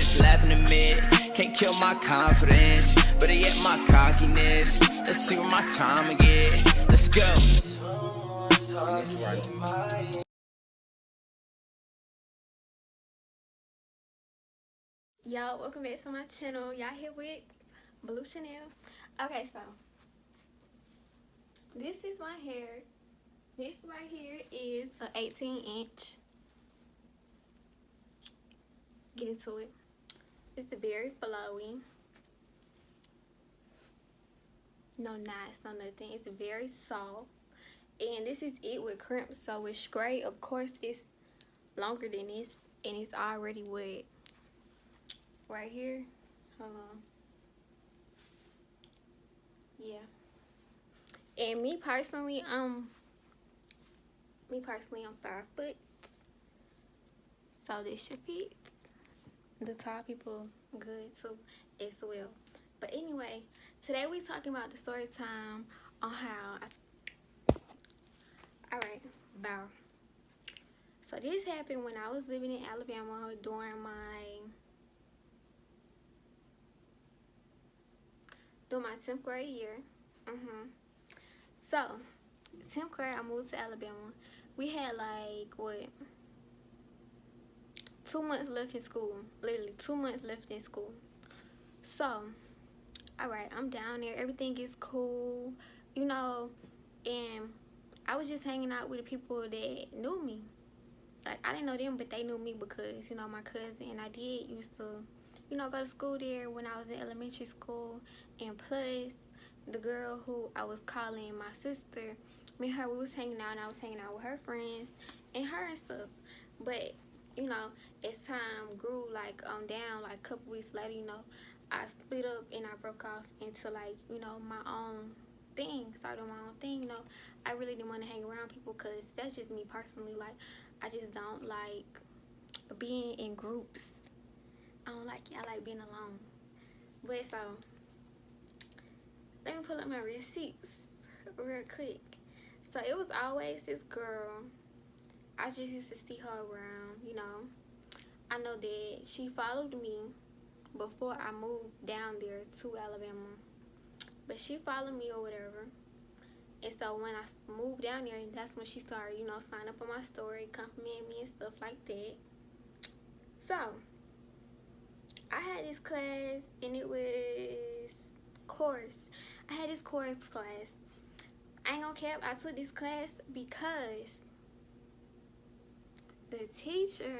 just laughing at me. Can't kill my confidence, but yet my cockiness. Let's see what my time again. Let's go. Y'all, welcome back to my channel. Y'all here with Blue Chanel. Okay, so this is my hair. This right here is an 18-inch. Get into it. It's very flowy. No knots, no nothing. It's very soft. And this is it with crimps, so it's straight. Of course, it's longer than this, and it's already wet. Right here. Hold on. Yeah. And me personally, I'm 5 foot. So this should fit the tall people good too as well. But anyway, today we talking about the story time on how alright, bow. So this happened when I was living in Alabama during my 10th grade year. So 10th grade, I moved to Alabama. We had like 2 months left in school. Literally 2 months left in school. So alright, I'm down there, everything is cool, you know, and I was just hanging out with the people that knew me. Like, I didn't know them, but they knew me because, you know, my cousin and I did used to, you know, go to school there when I was in elementary school. And plus, the girl who I was calling my sister, me and her, we was hanging out, and I was hanging out with her friends and her and stuff. But, you know, as time grew, like, down, like, a couple weeks later, you know, I split up and I broke off into, like, you know, my own thing, started my own thing, you know. I really didn't want to hang around people because that's just me personally. Like, I just don't like being in groups. I don't like it. I like being alone. But so, let me pull up my receipts real quick. So it was always this girl. I just used to see her around, you know. I know that she followed me before I moved down there to Alabama. But she followed me or whatever. And so when I moved down there, that's when she started, you know, signing up on my story, complimenting me and stuff like that. So, I had this class, and it was course. I had this course class. I ain't gonna cap, I took this class because the teacher,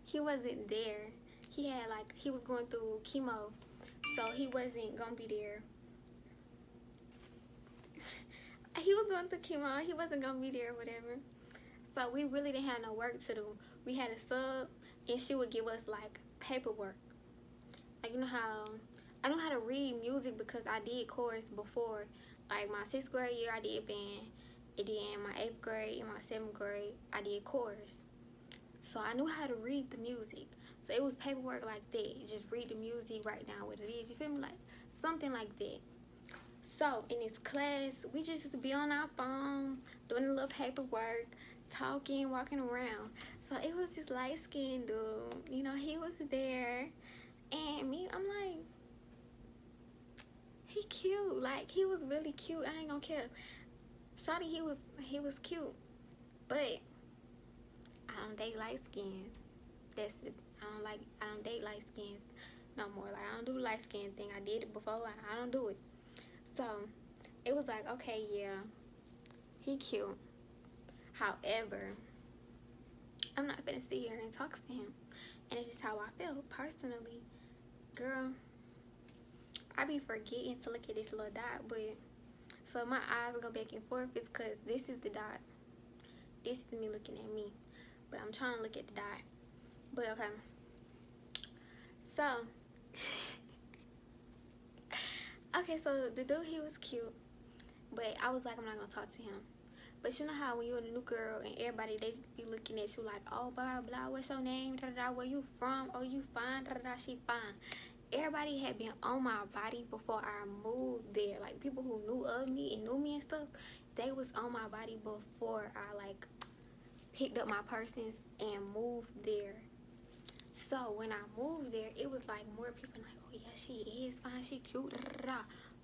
he wasn't there. He had, like, he was going through chemo, so he wasn't gonna be there. He was going through chemo, he wasn't gonna be there or whatever. So we really didn't have no work to do. We had a sub, and she would give us like paperwork. Like, you know how I know how to read music because I did chorus before. Like my 6th grade year, I did band, and then my 8th grade and my 7th grade, I did chorus. So I knew how to read the music. So it was paperwork like that. Just read the music, write down what it is. You feel me? Like something like that. So, in this class, we just used to be on our phone, doing a little paperwork, talking, walking around. So, it was this light-skinned dude. You know, he was there. And me, I'm like, he cute. Like, he was really cute. I ain't gonna care. Shawty, he was cute. But, I don't date light skins. That's it. I don't date light skins no more. Like, I don't do light skin thing. I did it before. I don't do it. So, it was like, okay, yeah, he cute. However, I'm not gonna sit here and talk to him. And it's just how I feel personally. Girl, I be forgetting to look at this little dot, but so my eyes go back and forth is because this is the dot. This is me looking at me. But I'm trying to look at the dot. But okay. So, okay, so the dude, he was cute, but I was like, I'm not gonna talk to him. But you know how when you're a new girl and everybody, they just be looking at you like, oh, blah, blah, what's your name, da, da, da, where you from, oh, you fine, da, da, da, she fine. Everybody had been on my body before I moved there. Like, people who knew of me and knew me and stuff, they was on my body before I, like, picked up my persons and moved there. So when I moved there, it was like more people like, oh yeah, she is fine, she cute, da, da, da.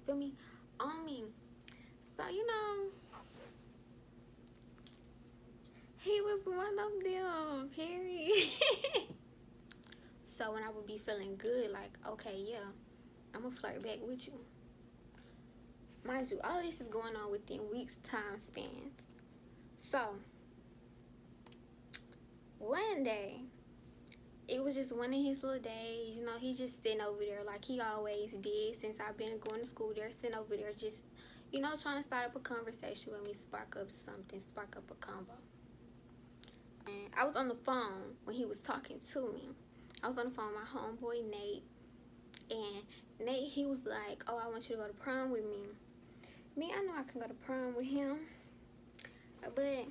Feel me? On me. So, you know, he was one of them, period. So when I would be feeling good, like, okay, yeah, I'm gonna flirt back with you. Mind you, all this is going on within weeks' time spans. So one day, it was just one of his little days, you know, he just sitting over there like he always did since I've been going to school there, sitting over there just, you know, trying to start up a conversation with me, spark up something, spark up a combo. And I was on the phone when he was talking to me. I was on the phone with my homeboy Nate, and Nate, he was like, oh, I want you to go to prom with me. Me, I know I can go to prom with him, but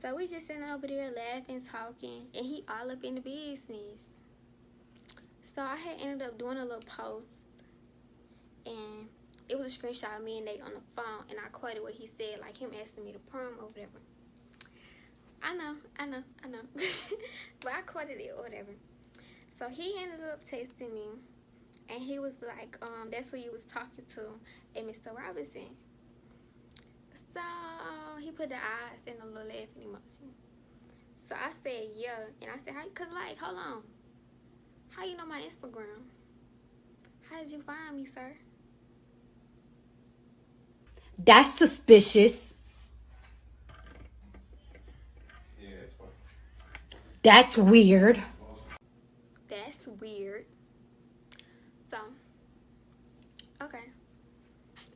so we just sitting over there laughing, talking, and he all up in the business. So I had ended up doing a little post, and it was a screenshot of me and Nate on the phone, and I quoted what he said, like him asking me to prom or whatever. I know. But I quoted it or whatever. So he ended up texting me, and he was like, that's who you was talking to, and Mr. Robinson. So he put the eyes and a little laughing emoji. So I said, yeah. And I said, cause like, hold on. How you know my Instagram? How did you find me, sir? That's suspicious. Yeah, that's fine. That's weird. That's weird. So, okay.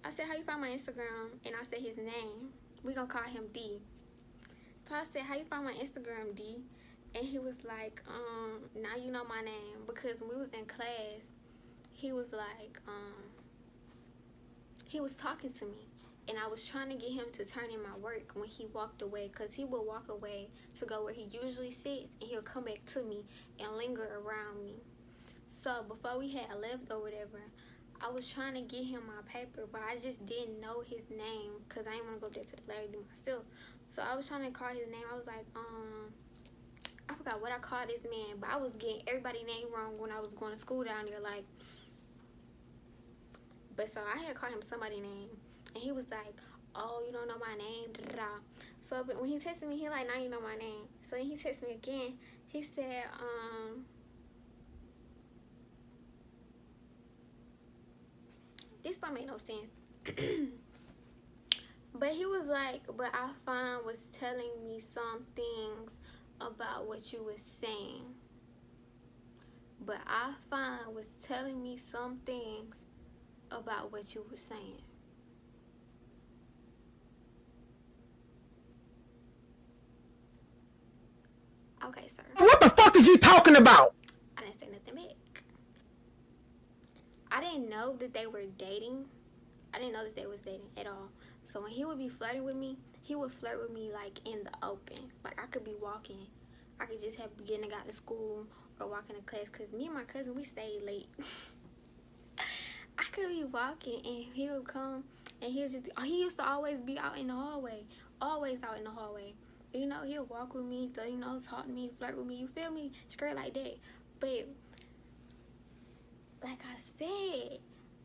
I said, how you find my Instagram? And I said his name. We gonna call him D. So I said, how you find my Instagram, D? And he was like, now you know my name. Because when we was in class, he was like, he was talking to me. And I was trying to get him to turn in my work when he walked away. Because he would walk away to go where he usually sits. And he'll come back to me and linger around me. So before we had left or whatever, I was trying to get him my paper, but I just didn't know his name because I didn't want to go there to the lady myself. So I was trying to call his name. I was like, I forgot what I called this man, but I was getting everybody's name wrong when I was going to school down there. Like, but so I had called him somebody's name, and he was like, oh, you don't know my name, da, da, da. So but when he texted me, he like, now you know my name. So then he texted me again. He said, this don't make no sense. But he was like, but I find was telling me some things about what you was saying. But I find was telling me some things about what you were saying. Okay, sir. What the fuck is you talking about? I didn't say nothing back. I didn't know that they were dating. I didn't know that they was dating at all. So when he would be flirting with me, he would flirt with me like in the open. Like I could be walking. I could just have getting out to school or walking to class. Because me and my cousin, we stayed late. I could be walking and he would come and he used to always be out in the hallway. Always out in the hallway. You know, he'll walk with me, so, you know, talk to me, flirt with me, you feel me? Straight like that. But, like I said,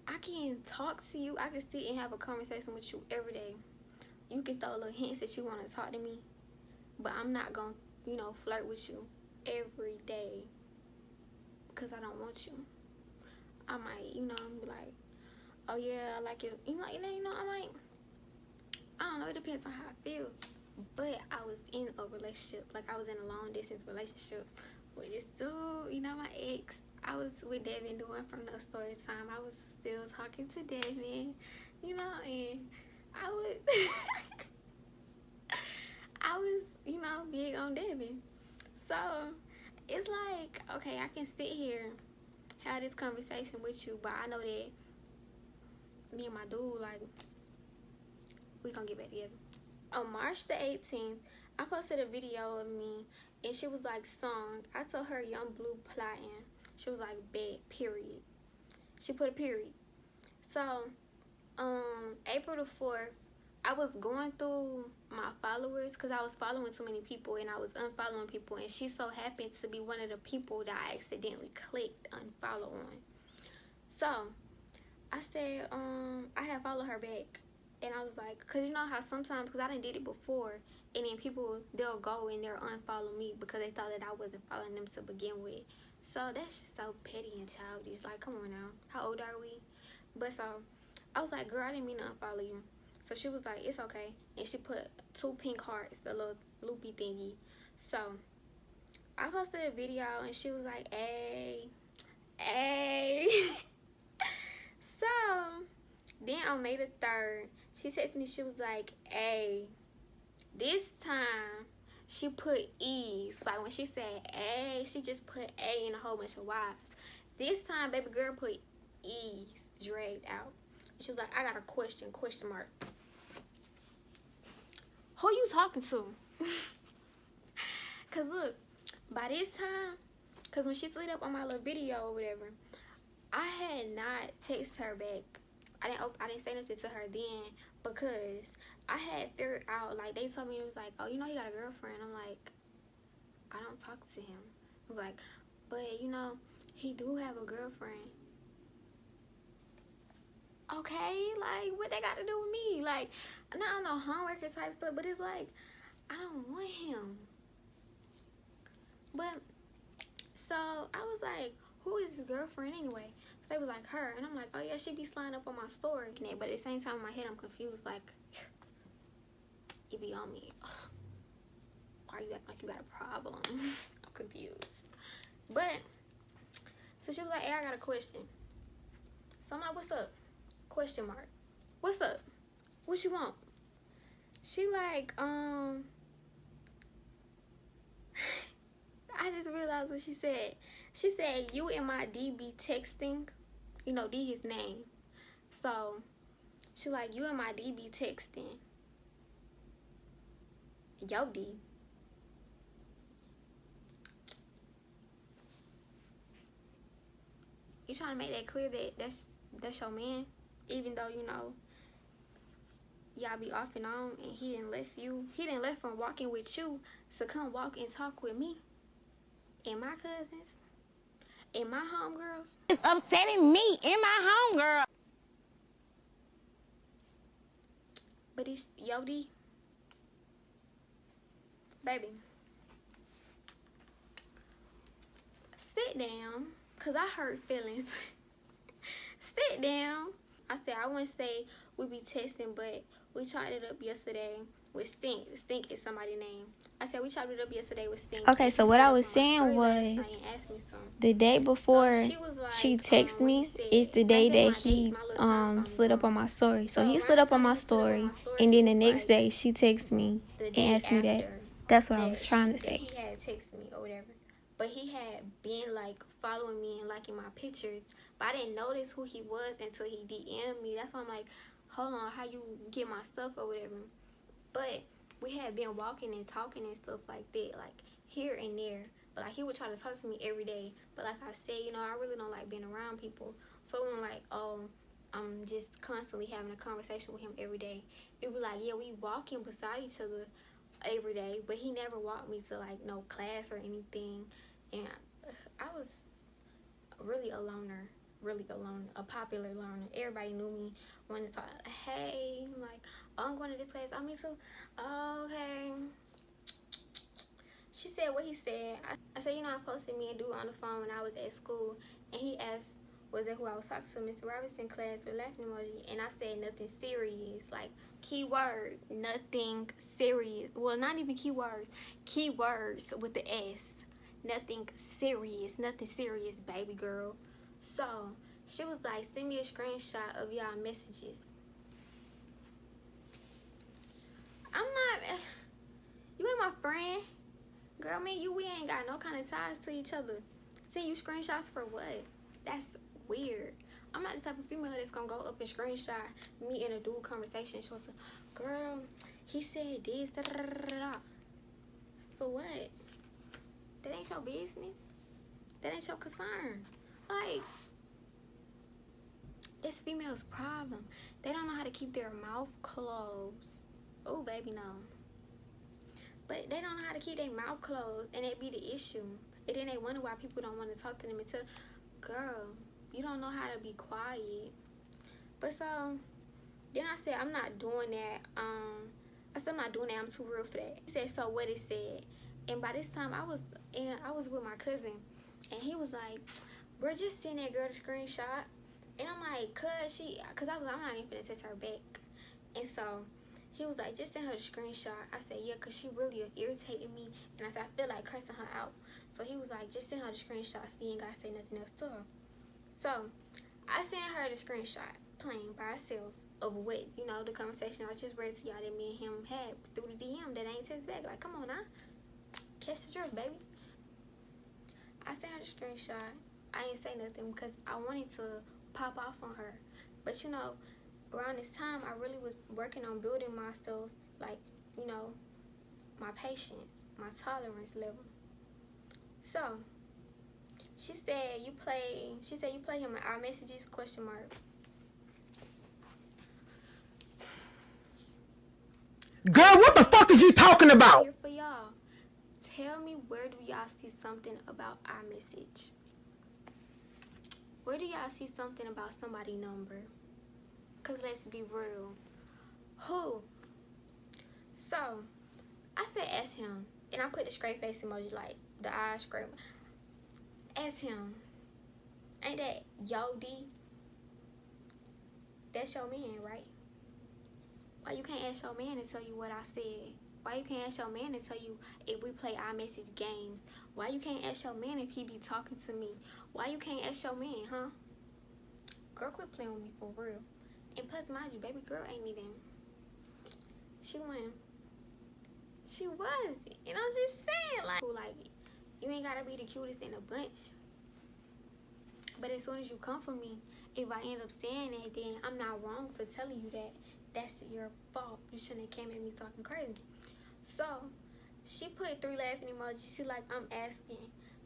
I can talk to you. I can sit and have a conversation with you every day. You can throw little hints that you want to talk to me, but I'm not going to, you know, flirt with you every day because I don't want you. I might, you know, be like, oh, yeah, I like you. You know, I might, I don't know. It depends on how I feel. But I was in a relationship, like I was in a long distance relationship with this dude, you know, my ex. I was with Devin doing from the story time. I was still talking to Devin, you know, and I would, I was, you know, big on Devin. So it's like, okay, I can sit here, have this conversation with you, but I know that me and my dude, like, we gonna get back together. On March the 18th, I posted a video of me, and she was like, song. I told her Young Blue plotting. She was like, bad, period. She put a period. So, April the 4th, I was going through my followers because I was following too many people and I was unfollowing people, and she so happened to be one of the people that I accidentally clicked unfollow on. So I said, I had followed her back, and I was like, because you know how sometimes, because I done did it before, and then people, they'll go and they'll unfollow me because they thought that I wasn't following them to begin with. So that's just so petty and childish. Like, come on now. How old are we? But so I was like, girl, I didn't mean to unfollow you. So she was like, it's okay. And she put 2 pink hearts, the little loopy thingy. So I posted a video and she was like, hey. So then on May the 3rd, she texted me, she was like, hey. This time she put E's. Like when she said A, she just put A in a whole bunch of Y's. This time baby girl put E's dragged out. She was like, I got a question mark. Who you talking to? Cause look, by this time, cause when she slid up on my little video or whatever, I had not texted her back. I didn't say nothing to her then because I had figured out, like, they told me, it was like, oh, you know, he got a girlfriend. I'm like, I don't talk to him. I was like, but you know, he do have a girlfriend. Okay, like, what they got to do with me? Like, I don't know, homework type stuff, but it's like, I don't want him. But so I was like, who is his girlfriend anyway? So they was like, her. And I'm like, oh yeah, she be sliding up on my story. But at the same time in my head I'm confused, like, it be on me. Ugh. Why you act like you got a problem? I'm confused. But so she was like, hey, I got a question. So I'm like, what's up? Question mark. What's up? What you want? She like, I just realized what she said. She said, you and my D be texting. You know, D his name. So she like, you and my D be texting. Yo, D. You trying to make that clear that that's your man? Even though, you know, y'all be off and on and he didn't left from walking with you to come walk and talk with me and my cousins and my homegirls. It's upsetting me and my homegirl. But it's Yodi. Baby. Sit down. Because I hurt feelings. Sit down. I said, I wouldn't say we be texting, but we chopped it up yesterday with Stink. Stink is somebody's name. I said, we chopped it up yesterday with Stink. Okay, so what I was saying was the day before she texted me is the day that he slid up on my story. So he slid up on my story, and then the next day she texted me and asked me that. That's what I was trying to say. He had texted me or whatever. But he had been like following me and liking my pictures. But I didn't notice who he was until he DM'd me. That's why I'm like, hold on, how you get my stuff or whatever. But we had been walking and talking and stuff like that, like here and there. But like he would try to talk to me every day. But like I said, you know, I really don't like being around people. So I'm like, oh, I'm just constantly having a conversation with him every day. It was like, yeah, we walking beside each other every day. But he never walked me to like no class or anything. And I was really a loner. Really alone, a popular loner. Everybody knew me, wanted to talk. Hey, I'm like, oh, I'm going to this class. Oh, me too. Oh, okay. She said what he said. I said, you know, I posted me and dude on the phone when I was at school, and he asked, was that who I was talking to? Mr. Robinson class with laughing emoji, and I said nothing serious, like keyword, nothing serious. Well, not even keywords, keywords with the S. Nothing serious, baby girl. So she was like, send me a screenshot of y'all messages. I'm not, you ain't my friend. Girl, me and you, we ain't got no kind of ties to each other. Send you screenshots for what? That's weird. I'm not the type of female that's gonna go up and screenshot me in a dude conversation. She was like, girl, he said this, da, da, da, da, da. For what? That ain't your business. That ain't your concern. Like, it's females' problem. They don't know how to keep their mouth closed. Oh, baby, no. But they don't know how to keep their mouth closed, and it be the issue. And then they wonder why people don't want to talk to them until, girl, you don't know how to be quiet. But so, then I said, I'm not doing that. I said, I'm not doing that. I'm too real for that. He said, so what it said. And by this time, I was with my cousin, and he was like, bro, just send that girl the screenshot. And I'm like, cause I'm not even gonna text her back. And so he was like, just send her the screenshot. I said, yeah, cause she really irritated me, and I said, I feel like cursing her out. So he was like, just send her the screenshot so you ain't gotta say nothing else to her. So I sent her the screenshot, plain by herself, of what, you know, the conversation I just read to y'all that me and him had through the DM that I ain't text back. Like, come on now, catch the drift, baby. I sent her the screenshot. I ain't say nothing because I wanted to pop off on her. But, you know, around this time, I really was working on building myself, like, you know, my patience, my tolerance level. So, she said you play him in our messages, question mark. Girl, what the fuck is you talking about? Here for y'all. Tell me, where do y'all see something about our message? Where do y'all see something about somebody's number? Because let's be real. Who? So, I said ask him. And I put the straight face emoji, like the eyes straight. Ask him. Ain't that Yodi? That's your man, right? Why you can't ask your man to tell you what I said? Why you can't ask your man to tell you if we play iMessage games? Why you can't ask your man if he be talking to me? Why you can't ask your man, huh? Girl, quit playing with me for real. And plus, mind you, baby girl ain't even. She was. And I'm just saying, like, you ain't gotta be the cutest in a bunch. But as soon as you come for me, if I end up saying that, then I'm not wrong for telling you that. That's your fault. You shouldn't have came at me talking crazy. So, she put 3 laughing emojis. She like, I'm asking.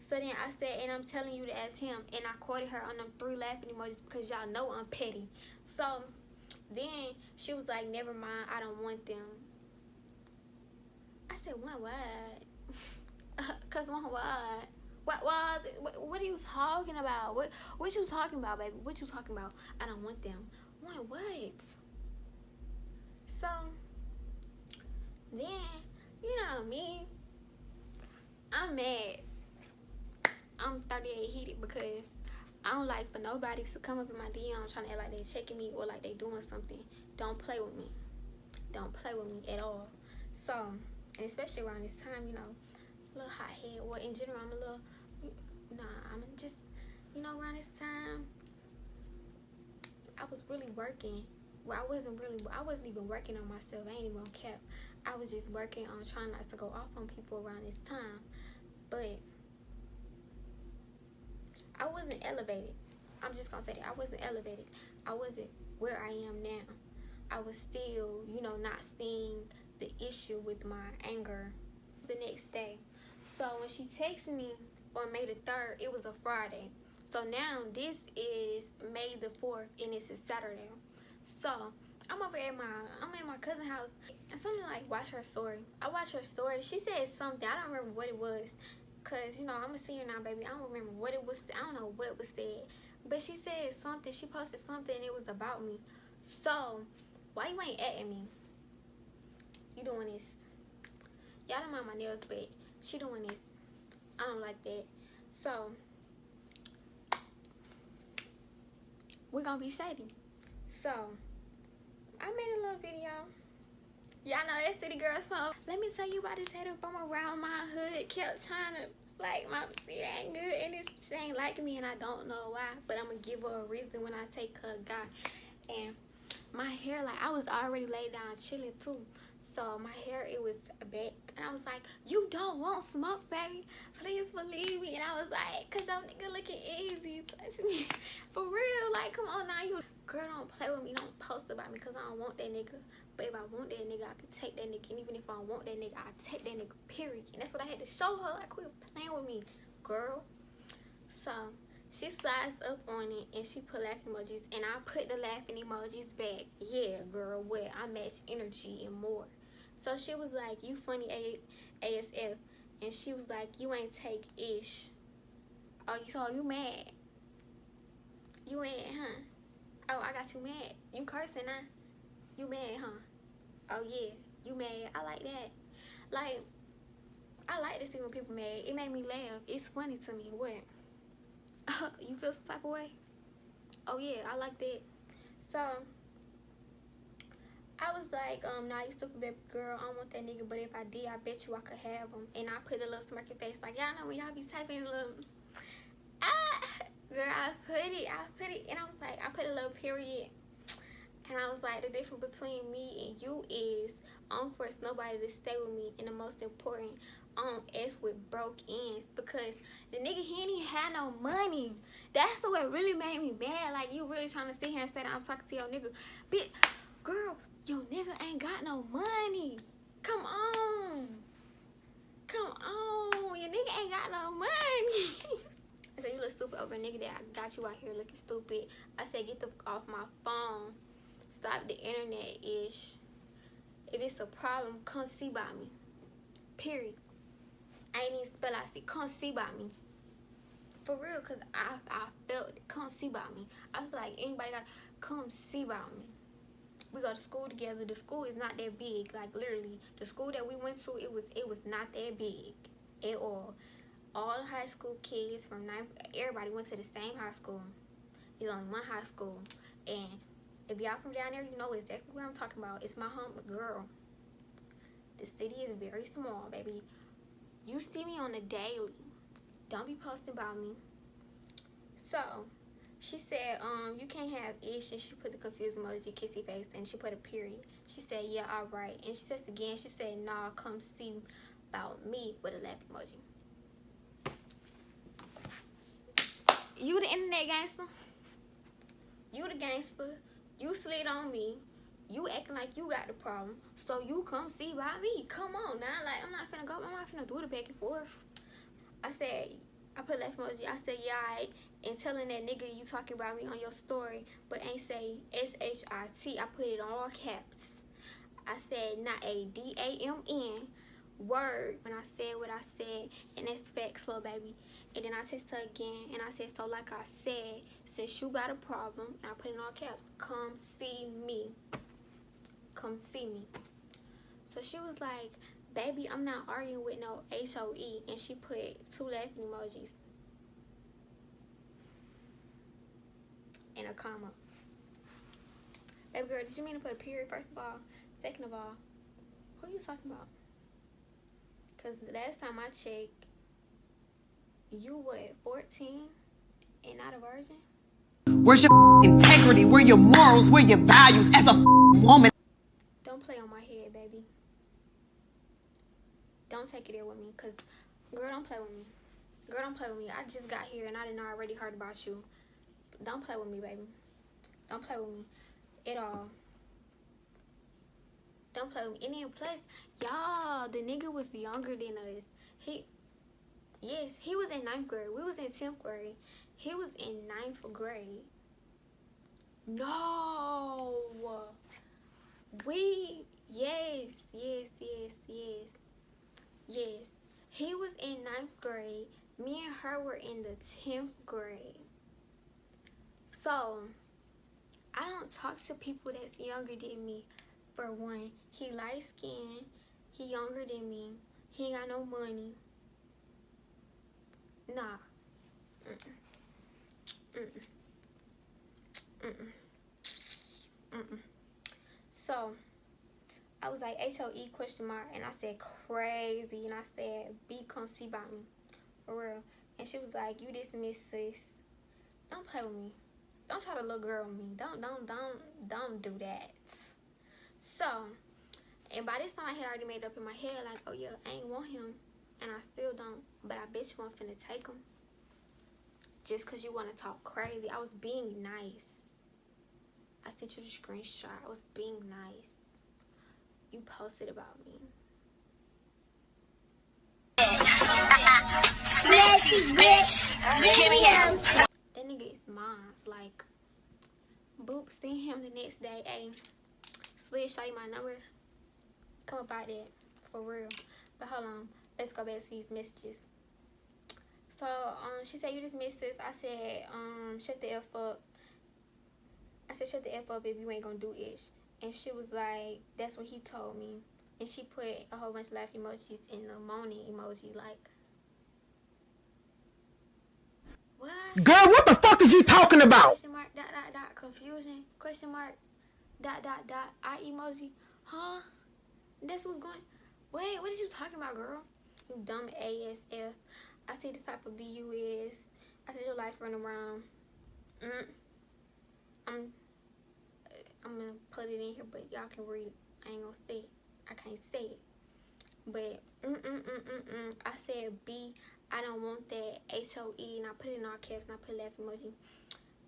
So then I said, and I'm telling you to ask him. And I quoted her on them 3 laughing emojis because y'all know I'm petty. So, then she was like, never mind, I don't want them. I said, one what? Because one what? What are you talking about? What you talking about, baby? What you talking about? I don't want them. One what? So, then, you know me, I'm mad. I'm 38 heated because I don't like for nobody to come up in my DM trying to act like they checking me or like they doing something. Don't play with me. Don't play with me at all. So, and especially around this time, you know, a little hot head. Well, in general, I'm a little, I'm just, you know, around this time, I was really working. Well, I wasn't even working on myself. I ain't even gonna cap. I was just working on trying not to go off on people around this time. But I wasn't elevated. I'm just gonna say that. I wasn't elevated. I wasn't where I am now. I was still, you know, not seeing the issue with my anger the next day. So when she texted me on May the 3rd, it was a Friday. So now this is May the 4th and it's a Saturday. So I'm over at my cousin's house and something like watch her story. I watched her story. She said something. I don't remember what it was. Cause, you know, I'm a senior now, baby. I don't remember what it was. I don't know what was said. But she said something. She posted something and it was about me. So, why you ain't at me? You doing this. Y'all don't mind my nails, but she doing this. I don't like that. So, we're gonna be shady. So, I made a little video. Y'all know that City Girl song. Let me tell you about this hater from around my hood. Kept trying to like my shit ain't good and she ain't liking me and I don't know why. But I'm gonna give her a reason when I take her guy. And my hair, like I was already laid down chilling too. So my hair, it was back. And I was like, you don't want smoke, baby. Please believe me. And I was like, cause your nigga looking easy. Touch me. For real, like come on now. You girl, don't play with me. Don't post about me cause I don't want that nigga. But if I want that nigga, I can take that nigga. And even if I don't want that nigga, I take that nigga, period. And that's what I had to show her. Like, quit playing with me, girl. So, She slides up on it and she put laughing emojis, and I put the laughing emojis back. Yeah, girl, what? I match energy and more. So she was like, you funny ASF. And she was like, you ain't take ish. Oh, so you mad? You mad, huh? Oh, I got you mad. You cursing, huh? You mad, huh? Oh, yeah, you mad. I like that. Like, I like to see when people mad. It made me laugh. It's funny to me. What? You feel some type of way? Oh, yeah, I like that. So, I was like, nah, you stupid baby girl. I don't want that nigga, but if I did, I bet you I could have him. And I put a little smirky face. Like, y'all know when y'all be typing a little... Girl, I put it, and I was like, I put a little period, and I was like, the difference between me and you is I don't force nobody to stay with me, and the most important, I don't F with broke ends, because the nigga, he ain't even had no money. That's the what really made me mad. Like, you really trying to sit here and say that I'm talking to your nigga. Bitch, girl, your nigga ain't got no money. Come on, your nigga ain't got no money. I said, you look stupid over a nigga that I got you out here looking stupid. I said, get the fuck off my phone. Stop the internet-ish. If it's a problem, come see about me. Period. I ain't even spell out. I said, come see about me. For real, because I felt it. Come see about me. I feel like anybody got to come see about me. We go to school together. The school is not that big. Like, literally, the school that we went to, it was not that big at all. All the high school kids from 9th, everybody went to the same high school. There's only one high school. And if y'all from down there, you know exactly what I'm talking about. It's my home, girl. The city is very small, baby. You see me on the daily. Don't be posting about me. So, she said, you can't have ish. And she put the confused emoji, kissy face, and she put a period. She said, yeah, all right. And she says again, she said, nah, come see about me with a laugh emoji. You the internet gangster. You the gangster. You slid on me. You acting like you got the problem. So you come see by me. Come on now. Like, I'm not finna do the back and forth. I said, I put laugh emoji. I said, yeah, right. And telling that nigga you talking about me on your story, but ain't say S-H-I-T. I put it all caps. I said, not a D-A-M-N word when I said what I said. And that's facts, little baby. And then I text her again, and I said, so like I said, since you got a problem, and I put in all caps, come see me. Come see me. So she was like, baby, I'm not arguing with no H-O-E. And she put 2 laughing emojis. And a comma. Baby girl, did you mean to put a period, first of all? Second of all, who you talking about? Because last time I checked, you what, 14 and not a virgin? Where's your integrity? Where your morals? Where your values as a woman? Don't play on my head, baby. Don't take it there with me, because, girl, don't play with me. Girl, don't play with me. I just got here, and I didn't already heard about you. Don't play with me, baby. Don't play with me at all. Don't play with me. And then, plus, y'all, the nigga was younger than us. Yes, he was in 9th grade. We was in 10th grade. He was in 9th grade. No. Yes. He was in 9th grade. Me and her were in the 10th grade. So, I don't talk to people that's younger than me. For one, he light skinned. He younger than me. He ain't got no money. Nah. So, I was like, H-O-E question mark, and I said crazy, and I said, B, come see about me, for real. And she was like, you dismiss, sis. Don't play with me. Don't try to little girl me. Don't do that. So, and by this time I had already made up in my head, like, oh yeah, I ain't want him, and I still don't, but I bet you I'm finna take him. Just because you want to talk crazy. I was being nice. I sent you the screenshot. I was being nice. You posted about me. Bitch, give me him. mine. Like, boop, seen him the next day. Hey, Slid, show you my number. Come about that. For real. But hold on. Let's go back to these messages. So, she said, you just missed this. I said, shut the F up. I said, shut the F up if you ain't gonna do it. And she was like, that's what he told me. And she put a whole bunch of laugh emojis and a moaning emoji. Like, what? Girl, what the fuck is you talking about? Question mark, dot, dot, dot, confusion. Question mark, dot, dot, dot, eye emoji. Huh? That's what's going. Wait, what are you talking about, girl? You dumb ASF. I see this type of BU is. I said your life running around. I'm gonna put it in here, but y'all can read it. I ain't gonna say it. I can't say it. But I said B. I don't want that HOE, and I put it in all caps, and I put laugh emoji.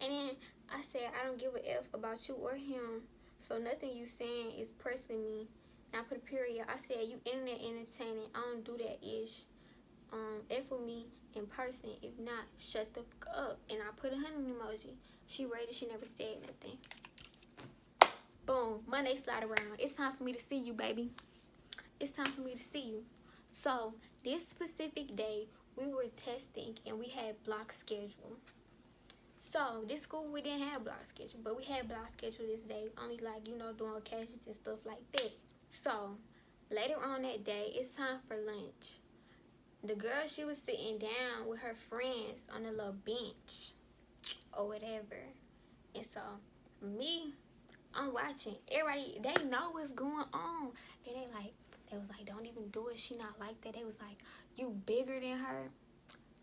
And then I said I don't give a F about you or him. So nothing you saying is pressing me. And I put a period. I said you internet entertaining. I don't do that ish. F with me in person. If not, shut the fuck up. And I put a hunting emoji. She rated. She never said nothing. Boom. Monday slide around. It's time for me to see you, baby. It's time for me to see you. So this specific day, we were testing and we had block schedule. So this school we didn't have block schedule, but we had block schedule this day. Only like, you know, doing occasions and stuff like that. So later on that day, it's time for lunch. The girl, she was sitting down with her friends on a little bench or whatever. And so me, I'm watching. Everybody, they know what's going on. And they was like, don't even do it. She not like that. They was like, you bigger than her.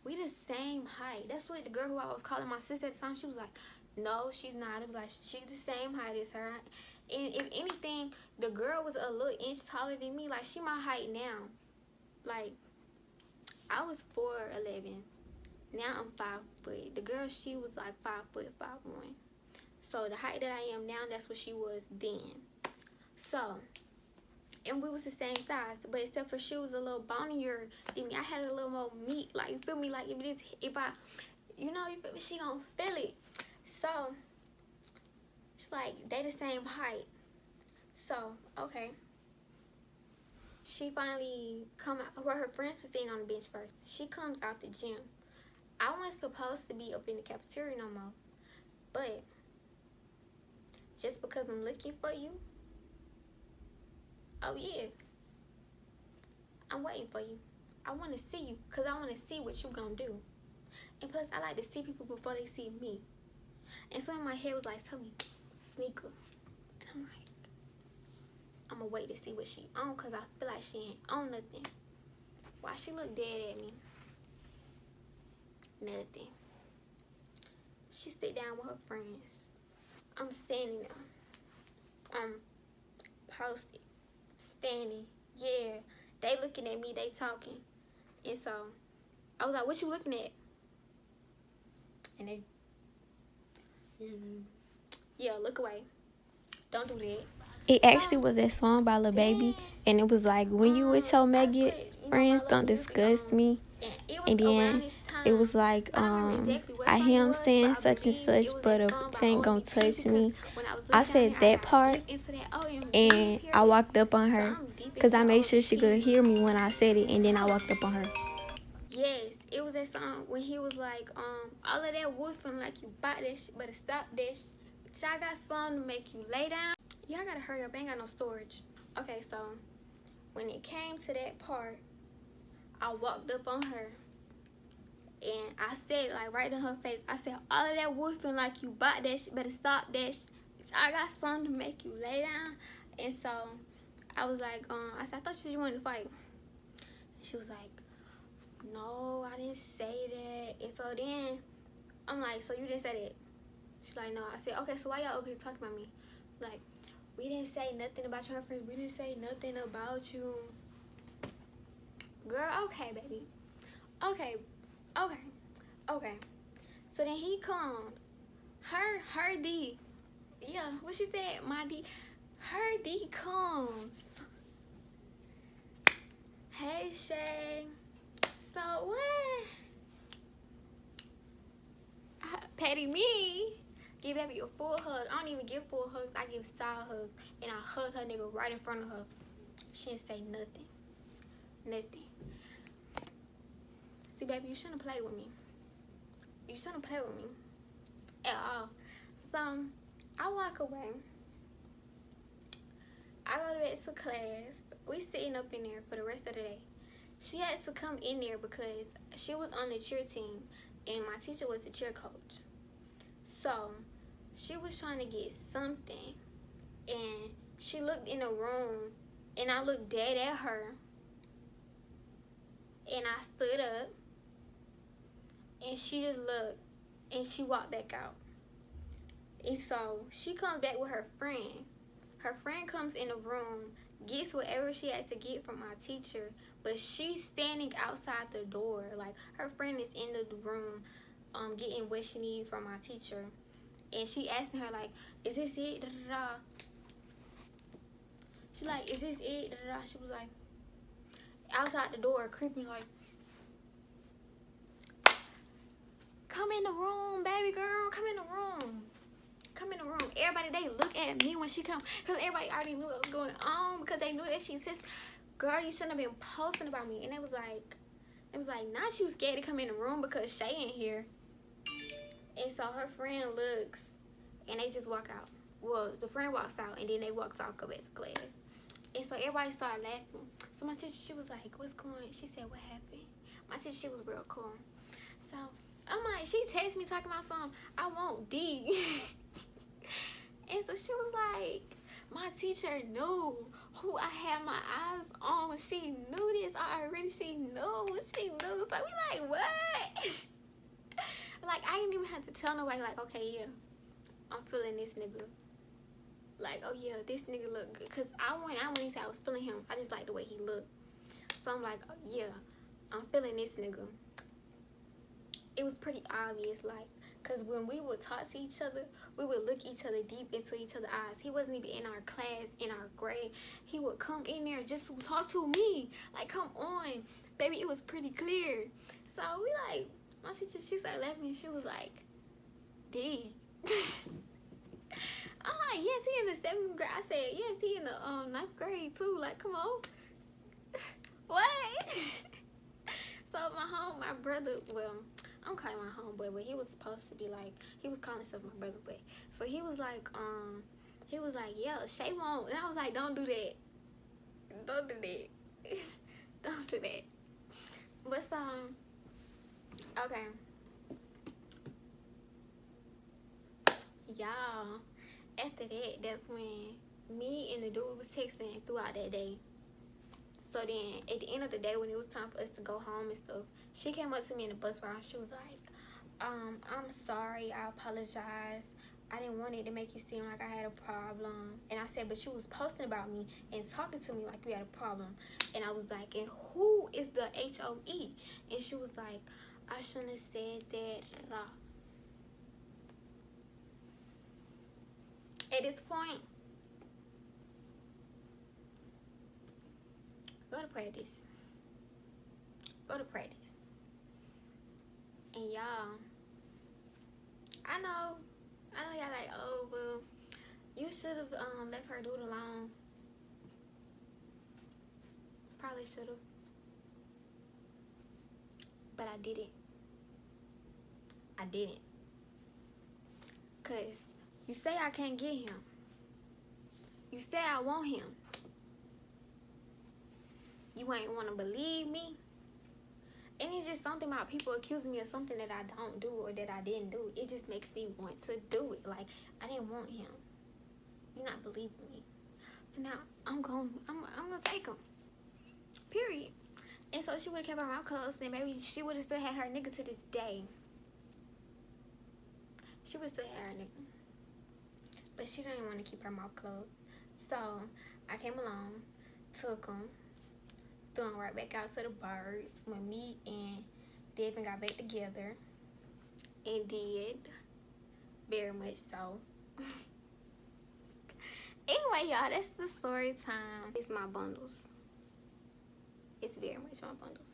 We the same height. That's what the girl who I was calling my sister at the time, she was like, no, she's not. It was like, she's the same height as her. And if anything, the girl was a little inch taller than me. Like, she my height now. Like, I was 4'11". Now I'm 5 foot. The girl, she was like 5 foot, 5'1". So the height that I am now, that's what she was then. So, and we was the same size, but except for she was a little bonier than me. I had a little more meat. Like, you feel me? Like, if I, you know, you feel me? She gonna feel it. So, she's like, they the same height. So, okay. She finally come out, where her friends were sitting on the bench first. She comes out the gym. I wasn't supposed to be up in the cafeteria no more. But, just because I'm looking for you, oh yeah, I'm waiting for you. I want to see you because I want to see what you gonna do. And plus, I like to see people before they see me. And so in my head was like, tell me, sneaker. And I'm like, I'm gonna wait to see what she on because I feel like she ain't on nothing. Why she look dead at me? Nothing. She sit down with her friends. I'm standing there. I'm posted. Standing. Yeah. They looking at me. They talking. And so, I was like, what you looking at? And they, yeah, look away. Don't do that. It actually was that song by Lil Baby, and it was like, when you with your maggot friends, don't disgust me. And then it was like, I hear him saying such and such, but a ain't gonna touch me. I said that part, and I walked up on her, because I made sure she could hear me when I said it, and then I walked up on her. Yes, it was that song when he was like, all of that woofing like you bought that shit, better stop that shit. I got something to make you lay down. Yeah, I gotta hurry up. I ain't got no storage. Okay, so when it came to that part, I walked up on her and I said, like, right in her face, I said, all of that woofing like you bought that shit, better stop that shit. I got something to make you lay down. And so I was like, I said, I thought you wanted to fight. And she was like, no, I didn't say that. And so then I'm like, so you didn't say that? She's like, no. I said, okay, so why y'all up here talking about me? Like, we didn't say nothing about your friends. We didn't say nothing about you. Girl, okay, baby. Okay. So then he comes. Her D. Yeah, what she said? My D. Her D comes. Hey, Shay. So what? Patty me. Give baby a full hug. I don't even give full hugs. I give side hugs. And I hug her nigga right in front of her. She didn't say nothing. Nothing. See, baby, you shouldn't play with me. You shouldn't play with me at all. So, I walk away. I go back to class. We sitting up in there for the rest of the day. She had to come in there because she was on the cheer team and my teacher was the cheer coach. So, she was trying to get something and she looked in the room and I looked dead at her and I stood up and she just looked and she walked back out. And so, she comes back with her friend. Her friend comes in the room, gets whatever she had to get from my teacher, but she's standing outside the door. Like, her friend is in the room getting what she needs from my teacher. And she asking her, like, is this it? Da, da, da. She like, is this it? Da, da, da. She was like, outside the door, creeping like, come in the room, baby girl. Come in the room. Come in the room. Everybody, they look at me when she come. Because everybody already knew what was going on. Because they knew that she says, girl, you shouldn't have been posting about me. And it was like, not you scared to come in the room because Shay in here. And so her friend looks. And they just walk out. Well, the friend walks out. And then they walks off, go back to class. And so everybody started laughing. So my teacher, she was like, what's going on? She said, what happened? My teacher, she was real cool. So I'm like, she texted me talking about something. I want D. And so she was like, my teacher knew who I had my eyes on. She knew this already. She knew. So we like, what? Like, I didn't even have to tell nobody, like, okay, yeah, I'm feeling this nigga. Like, oh yeah, this nigga look good. Cause I wouldn't say I was feeling him. I just like the way he looked. So I'm like, oh, yeah, I'm feeling this nigga. It was pretty obvious, like, cause when we would talk to each other, we would look each other deep into each other's eyes. He wasn't even in our class, in our grade. He would come in there just to talk to me. Like, come on, baby, it was pretty clear. So we like, my teacher, she started laughing. She was like, D. I'm like, yes, he in the 7th grade. I said, yes, he in the 9th grade too. Like, come on. What? So my brother, well, I'm calling my homeboy, but he was supposed to be like, he was calling himself my brother, but so he was like, yeah, Shay won't, and I was like, don't do that. Don't do that. Don't do that. But so, okay. Y'all, after that, that's when me and the dude was texting throughout that day. So then, at the end of the day, when it was time for us to go home and stuff, she came up to me in the bus ride. She was like, I'm sorry. I apologize. I didn't want it to make it seem like I had a problem. And I said, but you was posting about me and talking to me like you had a problem. And I was like, and who is the HOE? And she was like, I shouldn't have said that. At this point, go to practice. Go to practice. And y'all, I know y'all like, oh, well, you should have left her do it alone. Probably should have. But I didn't. I didn't. Because you say I can't get him. You say I want him. You ain't want to believe me. And it's just something about people accusing me of something that I don't do or that I didn't do. It just makes me want to do it. Like, I didn't want him. You're not believing me. So now I'm gonna take him. Period. And so she would have kept her mouth closed and maybe she would have still had her nigga to this day. She would still have her nigga. But she didn't want to keep her mouth closed. So I came along, took him, threw him right back out to the birds when me and Devin got back together. And did. Very much so. Anyway, y'all, that's the story time. It's my bundles. It's very much my bundles.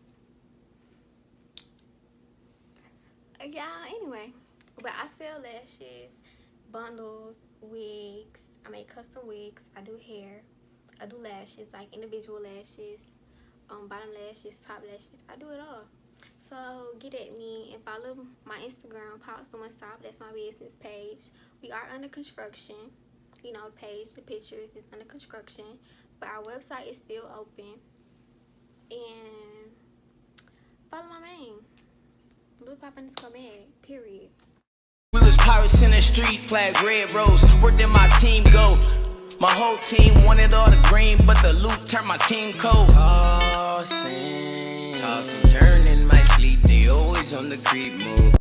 Y'all, anyway, But I sell lashes, bundles, wigs. I make custom wigs. I do hair. I do lashes, like individual lashes, bottom lashes, top lashes. I do it all. So get at me and follow my Instagram, Pop Someone Stop. That's my business page. We are under construction. You know, the page, the pictures is under construction. But our website is still open. And follow my man. Blue Pop _ Mag, period. We was pirates in the street, flags red rose. Where did my team go? My whole team wanted all the green, but the loot turned my team cold. Tossing, turning my sleep. They always on the creep move.